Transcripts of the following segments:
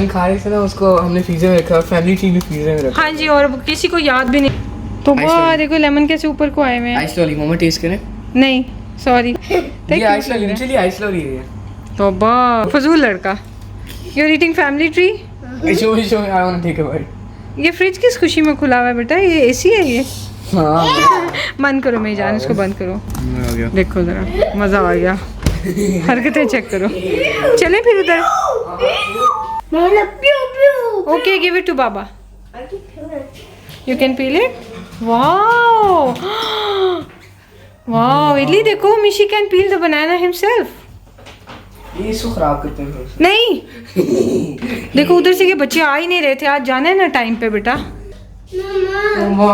खा रहे थे ना, उसको हमने फ्रीजर में रखा, फैमिली ट्री भी फ्रीजर में रखा। हाँ जी, और किसी को याद भी नहीं। तो वाह देखो लेमन कैसे ऊपर को आए हुए हैं। आइस लॉली मम्मा टेस्ट करें। नहीं सॉरी, ये ice lolly, literally ice lolly है। तो वाह फजूल लड़का। You are eating family tree. So I want to take a bite. ये फ्रिज किस खुशी में खुला हुआ है बेटा? ये एसी है ये। हाँ बंद करो मेरी जान, इसको बंद करो। हो गया। देखो जरा मजा आ गया। हरकतें चेक करो। चले फिर उधर। Okay give it to baba. You can peel it. Wow wow idli देखो, Mishi can peel the banana himself. ये इसको खराब करते हैं। नहीं देखो उधर से, ये बच्चे आ ही नहीं रहे थे। आज जाना है ना टाइम पे बेटा। मम्मा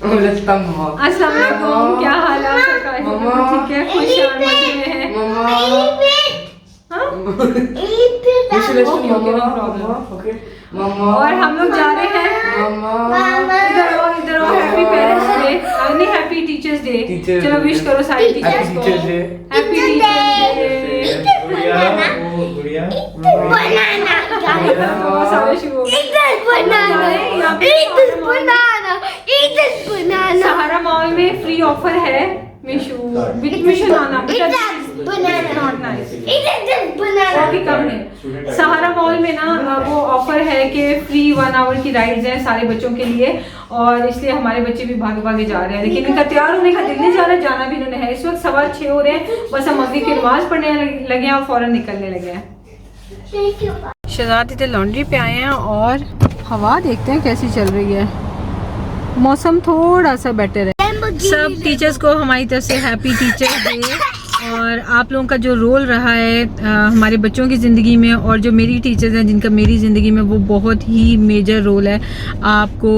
लगता मम्मा। अस्सलाम वालेकुम, क्या हाल है आपका? ठीक है, खुश और मजे में है। हाँ? और हम लोग जा रहे हैं इधर आओ हैप्पी पेरेंट्स डे, नहीं हैप्पी टीचर्स डे। चलो विश करो सारी टीचर्स को। Happy teachers day. Sahara mall में फ्री ऑफर है। मिशू नाना सहारा मॉल में ना वो ऑफर है कि फ्री 1 आवर की राइड्स हैं सारे बच्चों के लिए, और इसलिए हमारे बच्चे भी भागे भागे जा रहे हैं। लेकिन इनका तैयार होने का दिल नहीं जा रहा, जाना भी इन्होंने है। इस वक्त 6:15 हो रहे हैं, बस हम मगरिब की नमाज पढ़ने लगे हैं और फौरन निकलने लगे हैं। शहजाद इधर लॉन्ड्री पे आए हैं और हवा देखते हैं कैसी चल रही है। मौसम थोड़ा सा बेटर है। सब टीचर्स को हमारी तरफ से हैप्पी टीचर्स डे। और आप लोगों का जो रोल रहा है हमारे बच्चों की ज़िंदगी में, और जो मेरी टीचर्स हैं जिनका मेरी ज़िंदगी में वो बहुत ही मेजर रोल है। आपको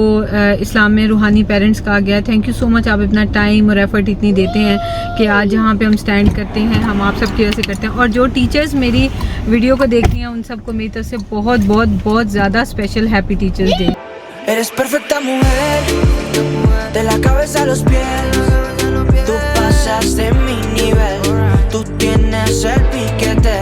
इस्लाम में रूहानी पेरेंट्स कहा गया है। थैंक यू सो मच, आप इतना टाइम और एफर्ट इतनी देते हैं कि आज जहाँ पे हम स्टैंड करते हैं हम आप सब की वजह से करते हैं। और जो टीचर्स मेरी वीडियो को देख रही हैं उन सबको मेरी तरफ से बहुत बहुत बहुत ज़्यादा special happy teachers day. Eres perfecta mujer, de la cabeza a los pies, tú pasas de mi nivel, tú tienes el piquete,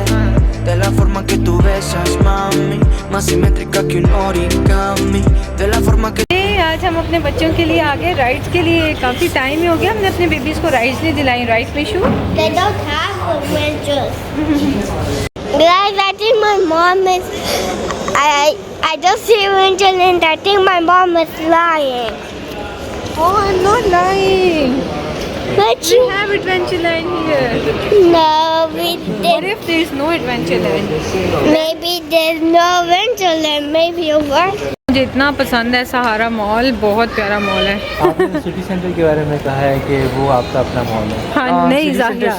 de la forma que tú besas, mami, más simétrica que un origami, de la forma que आज हम अपने बच्चों के लिए आगे rides के लिए काफ़ी टाइम ही हो गया, हमने अपने बेबीज़ को राइड्स नहीं दिलाई। Right Mishu? They don't have adventures. Guys, I think my mom is. I just see Adventureland. I think my mom is lying. Oh, I'm not lying. But We have Adventureland here. no, we What did. if there is no Adventureland? Maybe there's no Adventureland. Maybe over. मुझे इतना पसंद है सहारा mall, बहुत प्यारा mall है। आपने city centre के बारे में कहा है कि वो आपका अपना मॉल है। हाँ नहीं, जाहिया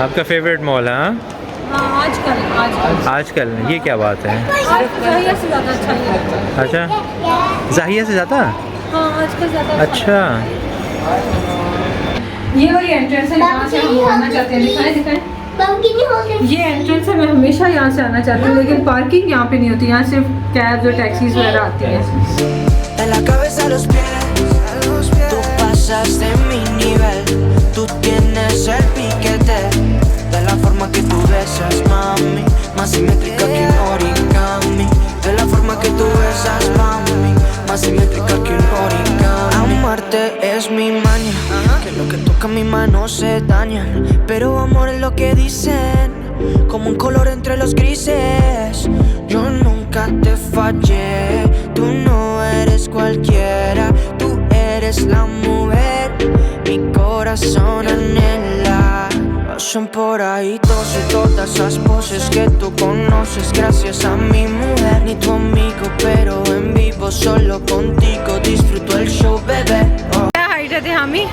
आपका फेवरेट मॉल है? हाँ? आजकल ये क्या बात है? जाहिया से ज़्यादा अच्छा नहीं लगता। अच्छा जाहिया से ज़्यादा? हाँ आजकल ज़्यादा अच्छा ये वाली एंट्रेंस है, यहाँ से हम आना चाहते हैं। दिखाएं ये एंट्रेंस है, मैं हमेशा यहाँ से आना चाहती हूँ, लेकिन पार्किंग यहाँ पे नहीं होती। यहाँ सिर्फ कैब्स और टैक्सीज वगैरह आती हैं। de la cabeza a los pies, tú pasas de mi nivel, tú tienes el piquete, de la forma que tú besas, mami, más simétrica que un origami, de la forma que tú besas, mami, más simétrica que un origami. Amarte es mi maña, que lo que toca mi mano se daña, pero amor es lo que dicen, como un color entre los grises. Yo nunca te fallé, tú no eres cualquiera, tú eres la mujer, mi corazón anhela. Pasan por ahí todos y todas esas poses que tú conoces, gracias a mi mujer, ni tu amigo, pero en vivo solo contigo disfruto el show, bebé. Oh. क्या height है हामी?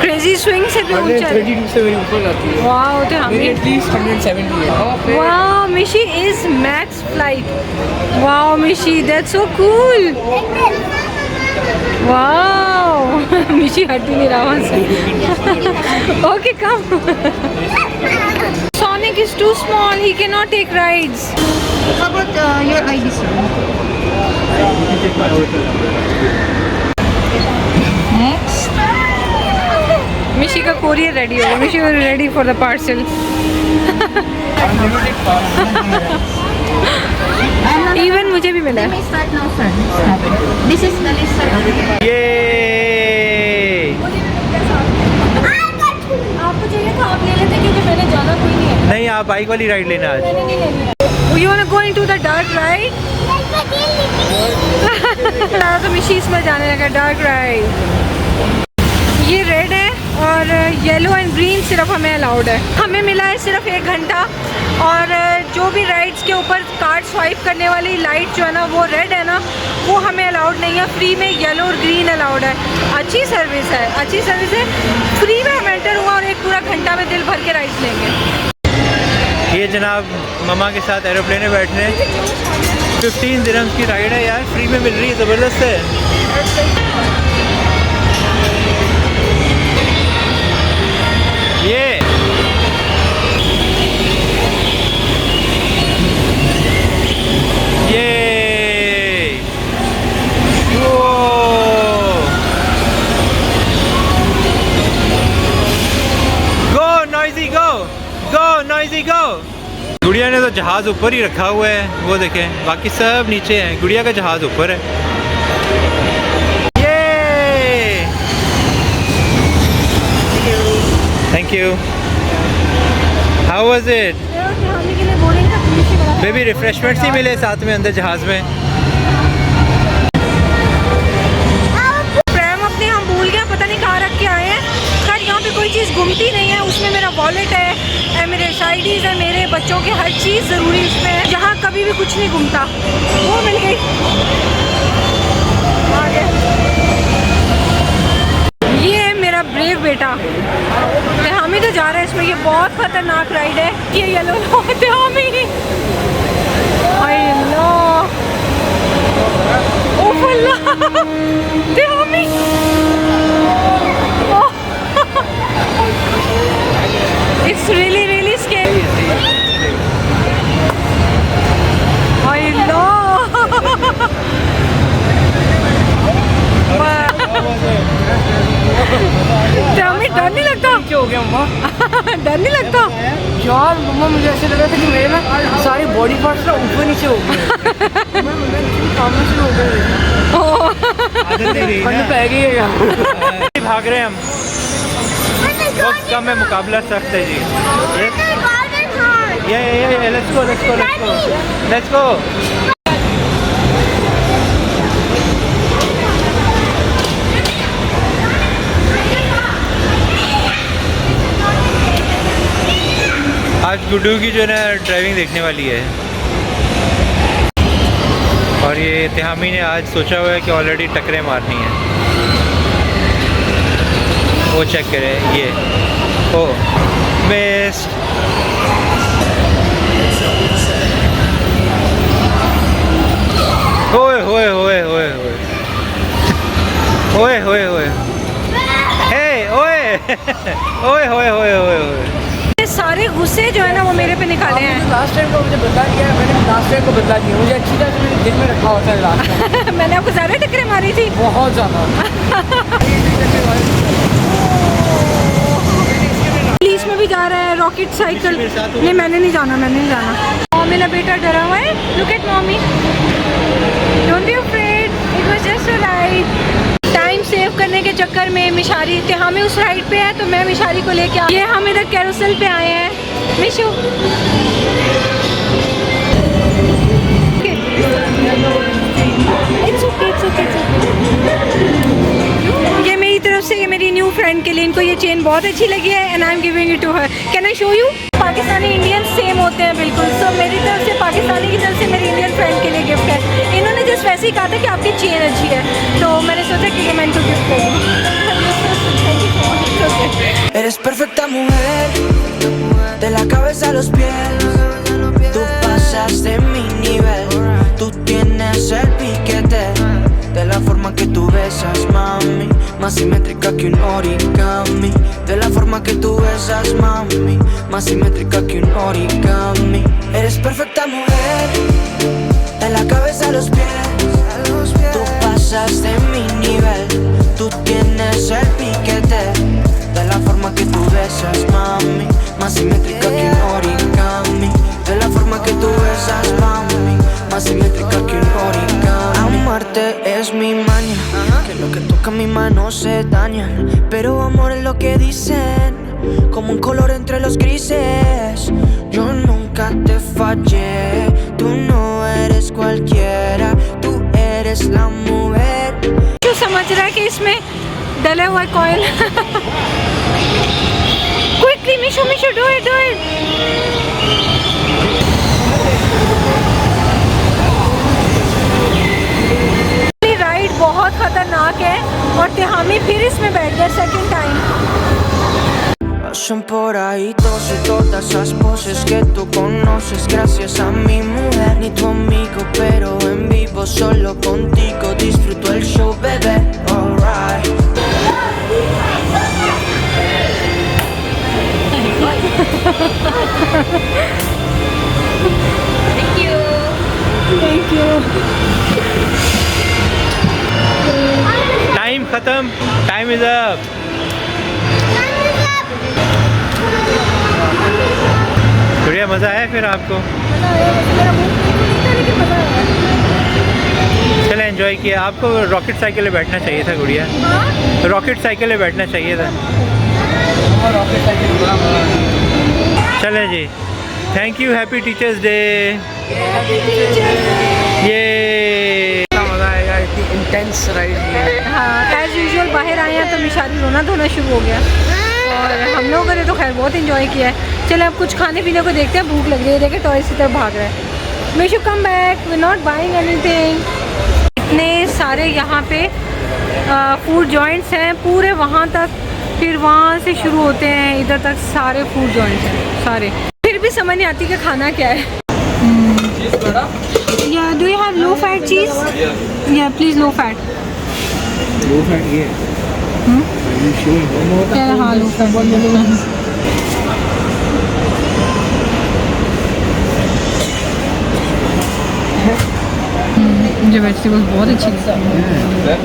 Crazy swing से भी ऊंचा है। 32 से मेरी ऊपर जाती है। वाओ तो हामी मेरी एटलीस्ट 170 है। वाओ मिशी इज मैक्स फ्लाइट। वाओ मिशी दैट्स सो कूल। वाओ मिशी हट ही नहीं रहा वहाँ से। Okay come. Sonic is too small, he cannot take rides. How about your ID sir? Next. मिशी का कोरियर रेडी हो गया। मिशी ready for the parcel. Even मुझे भी मिला है। ये आपको चाहिए था आप ले लेते क्योंकि मैंने जाना कोई नहीं है। नहीं, आप बाइक वाली राइड लेना आज। मैंने नहीं लेनी है। You wanna go into the dark ride? तो मिशीज में जाने लगा डार्क राइड। ये रेड है और येलो एंड ग्रीन सिर्फ हमें अलाउड है। हमें मिला है सिर्फ 1 घंटा और जो भी राइड्स के ऊपर कार्ड स्वाइप करने वाली लाइट जो है ना वो रेड है ना, वो हमें अलाउड नहीं है। फ्री में येलो और ग्रीन अलाउड है। अच्छी सर्विस है, अच्छी सर्विस है। फ्री में हम एंटर हुआ और एक पूरा घंटा में दिल भर के राइड्स लेंगे। ये जनाब ममा के साथ एरोप्लेन में बैठने 15 दिरहम्स की राइड है यार, फ्री में मिल रही है, ज़बरदस्त है। ये नॉइजी गो। गुड़िया ने तो जहाज़ ऊपर ही रखा हुआ है, वो देखें, बाकी सब नीचे हैं। गुड़िया का जहाज़ ऊपर है। ये thank you. How was it baby? Refreshments ही मिले साथ में अंदर जहाज़ में। प्रेम अपने हम भूल गए, पता नहीं कहाँ रख के आए हैं। खैर यहाँ पे कोई चीज़ गुमती नहीं है। उसमें मेरा वॉलेट है, मेरे आईडीज़ है, मेरे बच्चों के हर चीज़ ज़रूरी उसमें है। जहाँ कभी भी कुछ नहीं घूमता वो मिल गई। आगे ये है मेरा ब्रेव बेटा, हम ही तो जा रहे हैं इसमें। ये बहुत खतरनाक राइड है। ये येलो होते हम ही। It's really really scary. I know. हमें डर नहीं लगता? क्या हो गया मम्मा? डर नहीं लगता? यार मम्मा मुझे ऐसे लग रहा था कि मेरे ना सारे बॉडी पार्ट्स ना ऊपर नीचे हो गए। मैं सामने से हो गए। ठंड पै गई है यार। भाग रहे हैं हम, वक्त कम है, मुकाबला सख्त है जी। ये let's go let's go let's go let's go. आज गुड्डू की जो है ना ड्राइविंग देखने वाली है। और ये तिहामी ने आज सोचा हुआ है कि ऑलरेडी टक्करें मारनी है। वो चेक करें, ये ओ बेस्ट। ओए होए होए होए होए ओए होए होए हे ओए ओए होए होए होए होए। सारे गुस्से जो है ना वो मेरे पे निकाले हैं। लास्ट टाइम को मुझे बदला दिया है, मैंने लास्ट टाइम को बदला दिया। मुझे अच्छी तरह से मेरे दिल में रखा होता है लास्ट। मैंने आपको ज़्यादा टक्करें मारी थी, बहुत ज़्यादा। पुलिस में भी जा रहा है, रॉकेट साइकिल। नहीं मैंने नहीं जाना, मैंने नहीं जाना। और मेरा बेटा डरा हुआ है। Look at mommy, don't be afraid, it was just a ride. Time save करने के चक्कर में मिशारी हमें उस राइड पे है तो मैं मिशारी को लेके आ। ये हम इधर कैरोसेल पे आए हैं। मिशू ये मेरी तरफ से, ये मेरी न्यू फ्रेंड के लिए। इनको ये चेन बहुत अच्छी लगी है and I am giving it to her. Can I show you? Pakistani Indian same होते हैं बिल्कुल। सो मेरी तरफ से, पाकिस्तानी की तरफ से मेरी इंडियन फ्रेंड के लिए गिफ्ट है। इन्होंने जस्ट वैसे ही कहा था कि आपकी चेन अच्छी है तो मैंने सोचा कि मैं इनको गिफ्ट करूँ। Eres perfecta mujer, de la cabeza a los pies. Tú pasas de mi nivel, tú tienes el piquete. De la forma que tú besas, mami, más simétrica que un origami. De la forma que tú besas, mami, más simétrica que un origami. Eres perfecta mujer, de la cabeza a los pies. Tú pasas de mi nivel, tú tienes el piquete. De la forma que tú besas, mami, más simétrica que un origami. engañan, pero amor es lo que dicen, como un color entre los grises. Yo nunca te fallé, tú no eres cualquiera, tú eres la mujer. क्यों समझ रहा है कि इसमें डले हुआ coil Quickly, Mishu, do it. Ride बहुत खतरनाक है और तिहामी फिर इसमें बैठ गए second time. Pasan por ahí todos y todas esas poses que tú conoces, gracias a mi mujer, ni tu amigo, pero en vivo solo contigo disfruto el show, bebé. Alright. Thank you. Time खत्म, time is up. बढ़िया, मज़ा आया फिर आपको? चले enjoy किया। आपको rocket cycle में बैठना चाहिए था गुड़िया, रॉकेट साइकिल में बैठना चाहिए था। चले जी, thank you, happy teachers day. ये मज़ा आएगा, इतनी इंटेंस राइड है। हाँ, एज यूजुअल बाहर आए हैं तो मिशाली रोना धोना शुरू हो गया और हम लोगों ने तो खैर बहुत इंजॉय किया है। चले अब कुछ खाने पीने को देखते हैं, भूख लग रही है। देखे टॉयज की तरफ भाग रहा है। We should come back, we not buying anything. इतने सारे यहाँ पे फूड जॉइंट्स हैं पूरे वहाँ तक, फिर वहाँ से शुरू होते हैं इधर तक, सारे फूड जॉइंट्स हैं सारे। फिर भी समझ नहीं आती कि खाना क्या है। या do you have low fat cheese? या please low fat. Low fat ये क्या? हाँ, लो फैट। मुझे वेजिटेबल्स बहुत अच्छी लगती हैं।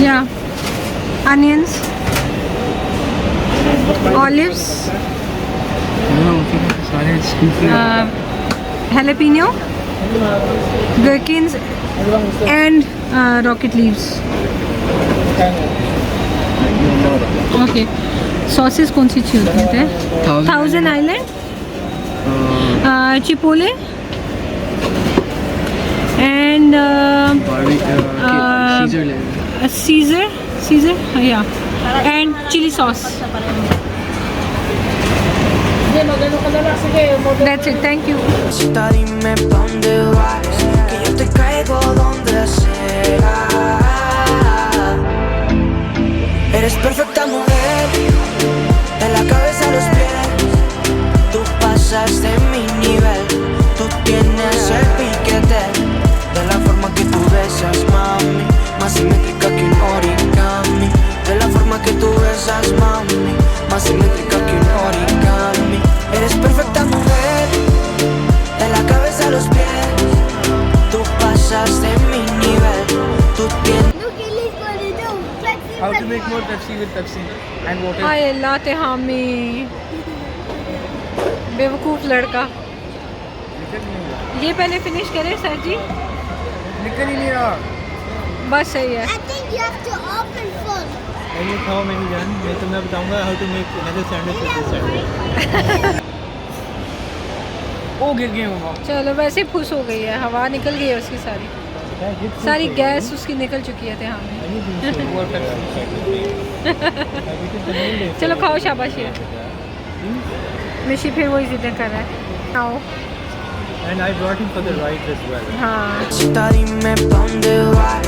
या onions, olives, jalapeno, gherkins and rocket leaves. Okay. Sauces कौन सी अच्छी होती है? Thousand island, chipotle and caesar या and chilli sauce. That's it, thank you. Cita, dime pa' dónde vas, que yo te caigo donde sea. Eres perfecta mujer, de la cabeza a los pies. Tú pasas de mi nivel, tú tienes el piquete. De la forma que tú besas, mami, más simétrica que un origami. De la forma que tú besas, mami, más simétrica que un origami. Eres perfecta mujer, de la cabeza a los pies. Tú pasas de mi nivel, tú tienes. Look, Lily's gonna do Pepsi. How to make more Pepsi with Pepsi and water. हाय अल्लाह तिहामी, बेवकूफ़ लड़का। ये पहले finish करें sir जी। निकल ही नहीं रहा। बस सही है। I think you have to open first. ये खाओ मेरी जान, मैं तुम्हें बताऊंगा how to make another sandwich with this sandwich. ओ गिर गए मम्मा। चलो, वैसे ही फुस हो गई है, हवा निकल गई है उसकी सारी गैस उसकी निकल चुकी है तिहामी। चलो खाओ, शाबाशी है। मिशी फिर वही जिद्द कर रहा है, खाओ। And I brought him for the ride as well. हाँ, Cita, dime pa' dónde vas,